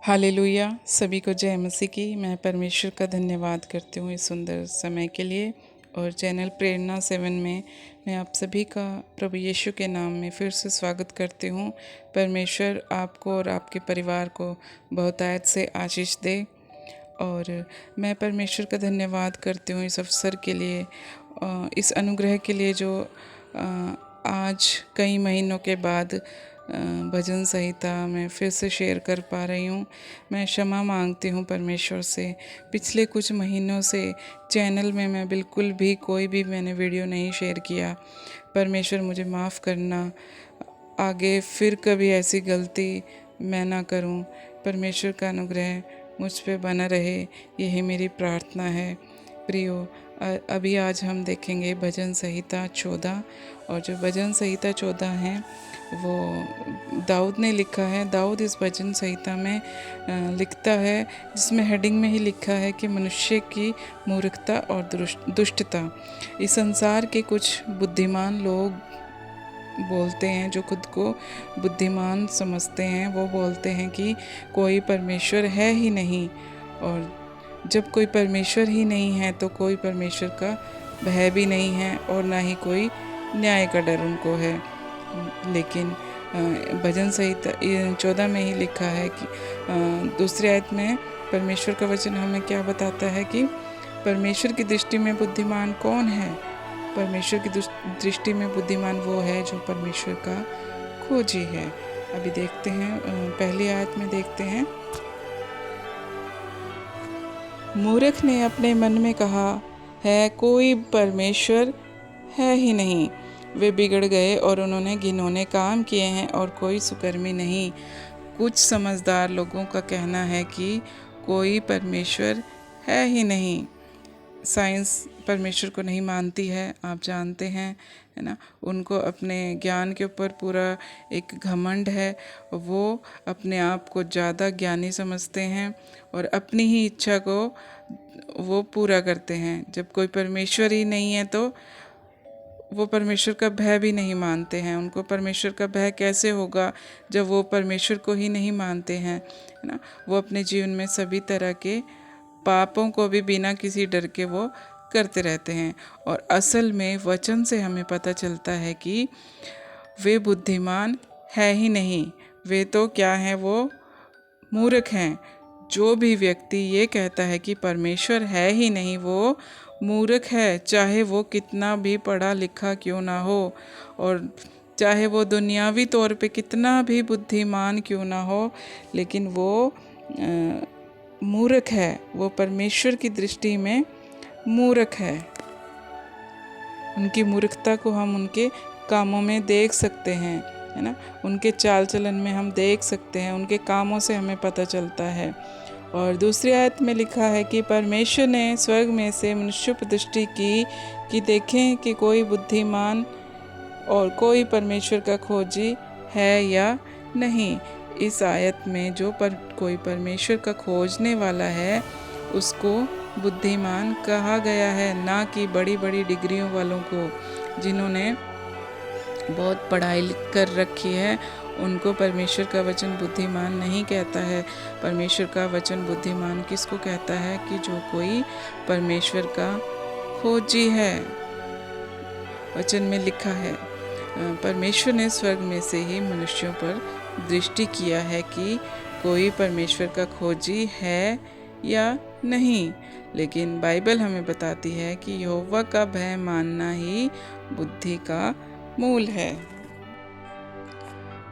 Hallelujah. सभी को जय मसीह की। मैं परमेश्वर का धन्यवाद करती हूँ इस सुंदर समय के लिए। और चैनल प्रेरणा 7 में मैं आप सभी का प्रभु यीशु के नाम में फिर से स्वागत करती हूँ। परमेश्वर आपको और आपके परिवार को बहुतायत से आशीष दे। और मैं परमेश्वर का धन्यवाद करती हूँ इस अवसर के लिए, इस अनुग्रह के लिए जो आज कई महीनों के बाद भजन संहिता मैं फिर से शेयर कर पा रही हूँ। मैं क्षमा मांगती हूँ परमेश्वर से। पिछले कुछ महीनों से चैनल में मैं बिल्कुल भी कोई भी मैंने वीडियो नहीं शेयर किया। परमेश्वर मुझे माफ़ करना, आगे फिर कभी ऐसी गलती मैं ना करूँ। परमेश्वर का अनुग्रह मुझ पे बना रहे, यही मेरी प्रार्थना है। प्रियो, अभी आज हम देखेंगे भजन संहिता 14। और जो भजन संहिता 14 है वो दाऊद ने लिखा है। दाऊद इस भजन संहिता में लिखता है, जिसमें हेडिंग में ही लिखा है कि मनुष्य की मूर्खता और दुष्टता। इस संसार के कुछ बुद्धिमान लोग बोलते हैं, जो खुद को बुद्धिमान समझते हैं, वो बोलते हैं कि कोई परमेश्वर है ही नहीं। और जब कोई परमेश्वर ही नहीं है तो कोई परमेश्वर का भय भी नहीं है और ना ही कोई न्याय का डर उनको है। लेकिन भजन संहिता 14 में ही लिखा है कि दूसरी आयत में परमेश्वर का वचन हमें क्या बताता है कि परमेश्वर की दृष्टि में बुद्धिमान कौन है। परमेश्वर की दृष्टि में बुद्धिमान वो है जो परमेश्वर का खोजी है। अभी देखते हैं, पहली आयत में देखते हैं। मूर्ख ने अपने मन में कहा है, कोई परमेश्वर है ही नहीं। वे बिगड़ गए और उन्होंने घिनौने काम किए हैं और कोई सुकर्मी नहीं। कुछ समझदार लोगों का कहना है कि कोई परमेश्वर है ही नहीं। साइंस परमेश्वर को नहीं मानती है, आप जानते हैं, है ना। उनको अपने ज्ञान के ऊपर पूरा एक घमंड है। वो अपने आप को ज़्यादा ज्ञानी समझते हैं और अपनी ही इच्छा को वो पूरा करते हैं। जब कोई परमेश्वर ही नहीं है तो वो परमेश्वर का भय भी नहीं मानते हैं। उनको परमेश्वर का भय कैसे होगा जब वो परमेश्वर को ही नहीं मानते हैं, है ना। वो अपने जीवन में सभी तरह के पापों को भी बिना किसी डर के वो करते रहते हैं। और असल में वचन से हमें पता चलता है कि वे बुद्धिमान है ही नहीं। वे तो क्या हैं, वो मूर्ख हैं। जो भी व्यक्ति ये कहता है कि परमेश्वर है ही नहीं, वो मूर्ख है, चाहे वो कितना भी पढ़ा लिखा क्यों ना हो और चाहे वो दुनियावी तौर पे कितना भी बुद्धिमान क्यों ना हो, लेकिन वो मूर्ख है। वो परमेश्वर की दृष्टि में मूर्ख है। उनकी मूर्खता को हम उनके कामों में देख सकते हैं, है ना। उनके चाल चलन में हम देख सकते हैं, उनके कामों से हमें पता चलता है। और दूसरी आयत में लिखा है कि परमेश्वर ने स्वर्ग में से मनुष्य पर दृष्टि की कि देखें कि कोई बुद्धिमान और कोई परमेश्वर का खोजी है या नहीं। इस आयत में जो कोई परमेश्वर का खोजने वाला है उसको बुद्धिमान कहा गया है, ना कि बड़ी बड़ी डिग्रियों वालों को। जिन्होंने बहुत पढ़ाई कर रखी है उनको परमेश्वर का वचन बुद्धिमान नहीं कहता है। परमेश्वर का वचन बुद्धिमान किसको कहता है कि जो कोई परमेश्वर का खोजी है। वचन में लिखा है, परमेश्वर ने स्वर्ग में से ही मनुष्यों पर दृष्टि किया है कि कोई परमेश्वर का खोजी है या नहीं। लेकिन बाइबल हमें बताती है कि यहोवा का भय मानना ही बुद्धि का मूल है।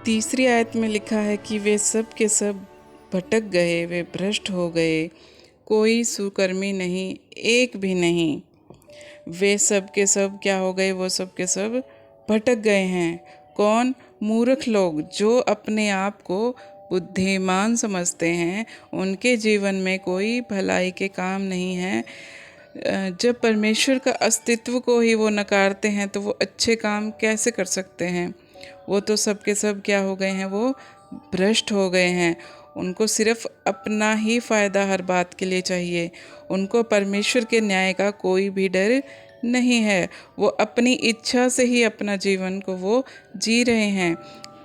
तीसरी आयत में लिखा है कि वे सब के सब भटक गए, वे भ्रष्ट हो गए, कोई सुकर्मी नहीं, एक भी नहीं। वे सब के सब क्या हो गए, वो सब के सब भटक गए हैं। कौन? मूर्ख लोग, जो अपने आप को बुद्धिमान समझते हैं। उनके जीवन में कोई भलाई के काम नहीं है। जब परमेश्वर का अस्तित्व को ही वो नकारते हैं तो वो अच्छे काम कैसे कर सकते हैं। वो तो सब के सब क्या हो गए हैं, वो भ्रष्ट हो गए हैं। उनको सिर्फ अपना ही फ़ायदा हर बात के लिए चाहिए। उनको परमेश्वर के न्याय का कोई भी डर नहीं है। वो अपनी इच्छा से ही अपना जीवन को वो जी रहे हैं।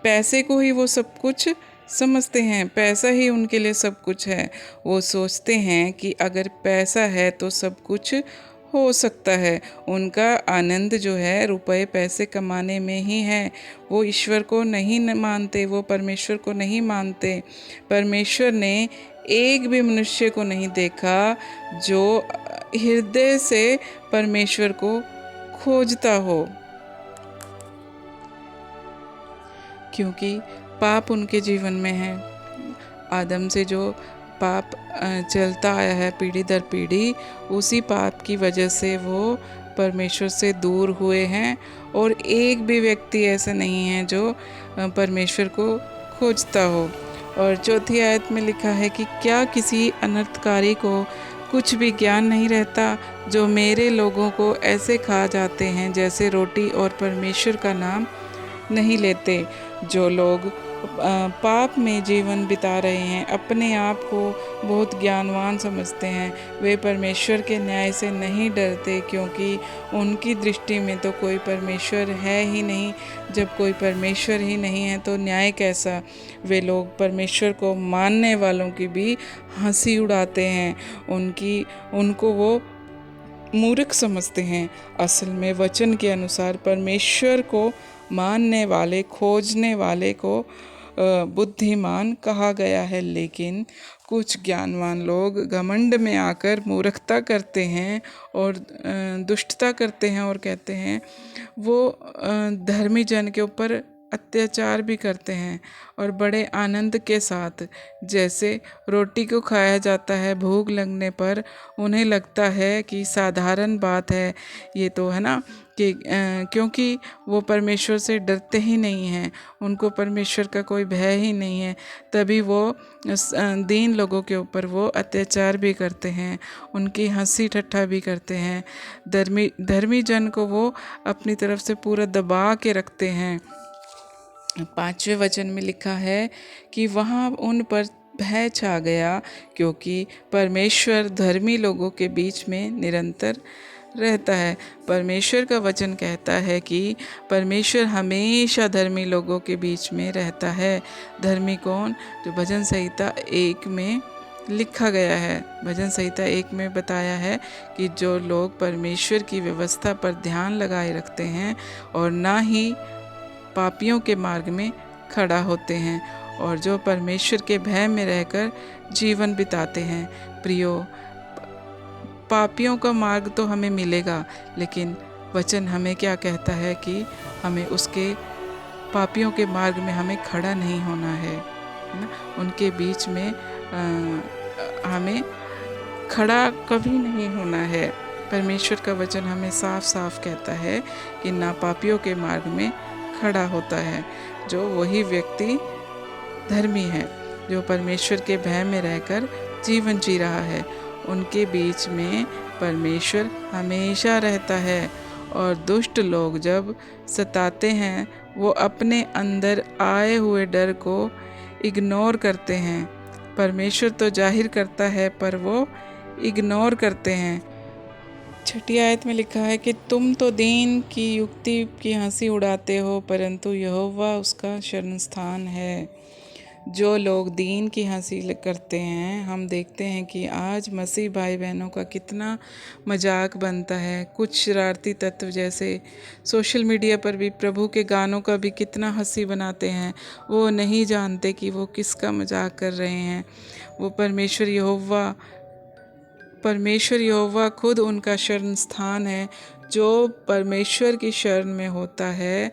पैसे को ही वो सब कुछ समझते हैं पैसा ही उनके लिए सब कुछ है। वो सोचते हैं कि अगर पैसा है तो सब कुछ हो सकता है। उनका आनंद जो है रुपए पैसे कमाने में ही है। वो ईश्वर को नहीं मानते, वो परमेश्वर को नहीं मानते। परमेश्वर ने एक भी मनुष्य को नहीं देखा जो हृदय से परमेश्वर को खोजता हो, क्योंकि पाप उनके जीवन में है। आदम से जो पाप चलता आया है पीढ़ी दर पीढ़ी, उसी पाप की वजह से वो परमेश्वर से दूर हुए हैं। और एक भी व्यक्ति ऐसा नहीं है जो परमेश्वर को खोजता हो। और चौथी आयत में लिखा है कि क्या किसी अनर्थकारी को कुछ भी ज्ञान नहीं रहता, जो मेरे लोगों को ऐसे खा जाते हैं जैसे रोटी और परमेश्वर का नाम नहीं लेते। जो लोग पाप में जीवन बिता रहे हैं, अपने आप को बहुत ज्ञानवान समझते हैं, वे परमेश्वर के न्याय से नहीं डरते, क्योंकि उनकी दृष्टि में तो कोई परमेश्वर है ही नहीं। जब कोई परमेश्वर ही नहीं है तो न्याय कैसा। वे लोग परमेश्वर को मानने वालों की भी हंसी उड़ाते हैं, उनको वो मूर्ख समझते हैं। असल में वचन के अनुसार परमेश्वर को मानने वाले, खोजने वाले को बुद्धिमान कहा गया है। लेकिन कुछ ज्ञानवान लोग घमंड में आकर मूर्खता करते हैं और दुष्टता करते हैं और कहते हैं वो धर्मी जन के ऊपर अत्याचार भी करते हैं और बड़े आनंद के साथ। जैसे रोटी को खाया जाता है भूख लगने पर, उन्हें लगता है कि साधारण बात है ये तो, है ना, कि क्योंकि वो परमेश्वर से डरते ही नहीं हैं, उनको परमेश्वर का कोई भय ही नहीं है, तभी वो दीन लोगों के ऊपर वो अत्याचार भी करते हैं, उनकी हंसी ठट्ठा भी करते हैं। धर्मी जन को वो अपनी तरफ से पूरा दबा के रखते हैं। 5वें वचन में लिखा है कि वहाँ उन पर भय छा गया, क्योंकि परमेश्वर धर्मी लोगों के बीच में निरंतर रहता है। परमेश्वर का वचन कहता है कि परमेश्वर हमेशा धर्मी लोगों के बीच में रहता है। धर्मी कौन? जो भजन संहिता 1 में लिखा गया है। भजन संहिता 1 में बताया है कि जो लोग परमेश्वर की व्यवस्था पर ध्यान लगाए रखते हैं और ना ही पापियों के मार्ग में खड़ा होते हैं, और जो परमेश्वर के भय में रहकर जीवन बिताते हैं। प्रियो, पापियों का मार्ग तो हमें मिलेगा, लेकिन वचन हमें क्या कहता है कि हमें उसके पापियों के मार्ग में हमें खड़ा नहीं होना है ना, उनके बीच में हमें खड़ा कभी नहीं होना है। परमेश्वर का वचन हमें साफ साफ कहता है कि ना पापियों के मार्ग में खड़ा होता है। जो वही व्यक्ति धर्मी है, जो परमेश्वर के भय में रहकर जीवन जी रहा है, उनके बीच में परमेश्वर हमेशा रहता है। और दुष्ट लोग जब सताते हैं, वो अपने अंदर आए हुए डर को इग्नोर करते हैं। परमेश्वर तो जाहिर करता है पर वो इग्नोर करते हैं। 6 आयत में लिखा है कि तुम तो दीन की युक्ति की हंसी उड़ाते हो, परंतु यहोवा उसका शरणस्थान है। जो लोग दीन की हंसी करते हैं, हम देखते हैं कि आज मसीह भाई बहनों का कितना मजाक बनता है। कुछ शरारती तत्व जैसे सोशल मीडिया पर भी प्रभु के गानों का भी कितना हंसी बनाते हैं। वो नहीं जानते कि वो किसका मजाक कर रहे हैं। वो परमेश्वर यहोवा खुद उनका शरण स्थान है। जो परमेश्वर की शरण में होता है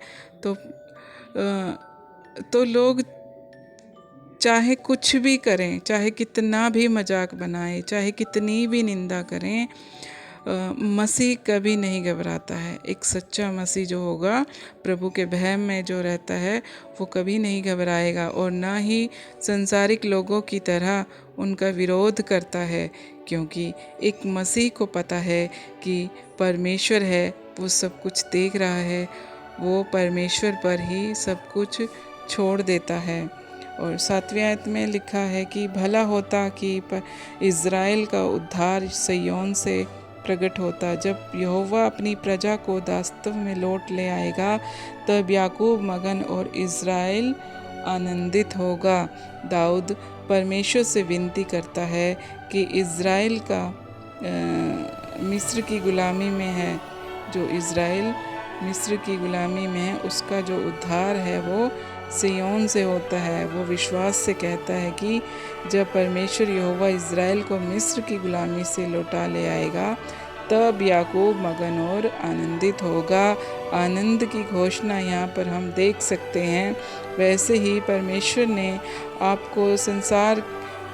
तो लोग चाहे कुछ भी करें, चाहे कितना भी मजाक बनाएं, चाहे कितनी भी निंदा करें, मसीह कभी नहीं घबराता है। एक सच्चा मसीह जो होगा, प्रभु के भय में जो रहता है, वो कभी नहीं घबराएगा और ना ही संसारिक लोगों की तरह उनका विरोध करता है, क्योंकि एक मसीह को पता है कि परमेश्वर है, वो सब कुछ देख रहा है, वो परमेश्वर पर ही सब कुछ छोड़ देता है। और 7वें आयत में लिखा है कि भला होता कि इज़राइल का उद्धार सिय्योन से प्रकट होता। जब यहोवा अपनी प्रजा को दास्तव में लौट ले आएगा, तब याकूब मगन और इज़राइल आनंदित होगा। दाऊद परमेश्वर से विनती करता है कि इज़राइल का मिस्र की गुलामी में है, जो इज़राइल मिस्र की गुलामी में है, उसका जो उद्धार है वो सिय्योन से होता है। वो विश्वास से कहता है कि जब परमेश्वर यहोवा इज़राइल को मिस्र की गुलामी से लौटा ले आएगा, तब याकूब मगन और आनंदित होगा। आनंद की घोषणा यहाँ पर हम देख सकते हैं। वैसे ही परमेश्वर ने आपको संसार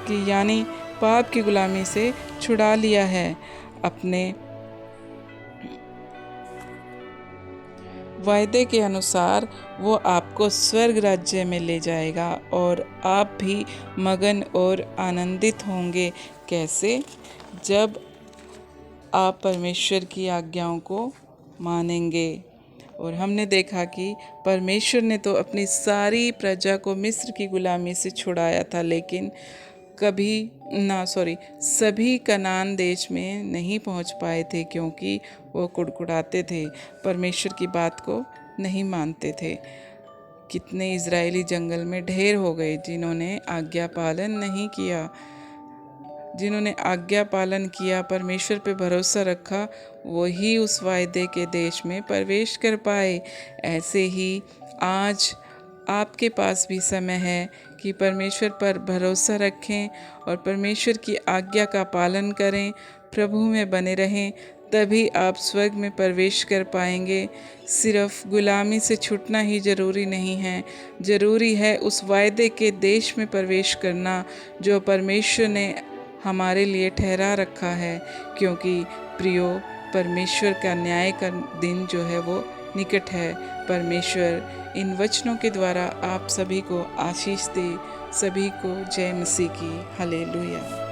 की यानी पाप की गुलामी से छुड़ा लिया है। अपने वायदे के अनुसार वो आपको स्वर्ग राज्य में ले जाएगा और आप भी मगन और आनंदित होंगे। कैसे? जब आप परमेश्वर की आज्ञाओं को मानेंगे। और हमने देखा कि परमेश्वर ने तो अपनी सारी प्रजा को मिस्र की गुलामी से छुड़ाया था, लेकिन सभी कनान देश में नहीं पहुंच पाए थे, क्योंकि वो कुड़कुड़ाते थे, परमेश्वर की बात को नहीं मानते थे। कितने इज़राइली जंगल में ढेर हो गए जिन्होंने आज्ञा पालन नहीं किया। जिन्होंने आज्ञा पालन किया, परमेश्वर पे भरोसा रखा, वही उस वायदे के देश में प्रवेश कर पाए। ऐसे ही आज आपके पास भी समय है कि परमेश्वर पर भरोसा रखें और परमेश्वर की आज्ञा का पालन करें, प्रभु में बने रहें, तभी आप स्वर्ग में प्रवेश कर पाएंगे। सिर्फ गुलामी से छूटना ही ज़रूरी नहीं है, ज़रूरी है उस वायदे के देश में प्रवेश करना जो परमेश्वर ने हमारे लिए ठहरा रखा है। क्योंकि प्रियो, परमेश्वर का न्याय का दिन जो है वो निकट है। परमेश्वर इन वचनों के द्वारा आप सभी को आशीष दे। सभी को जय मसीह की। हालेलुया।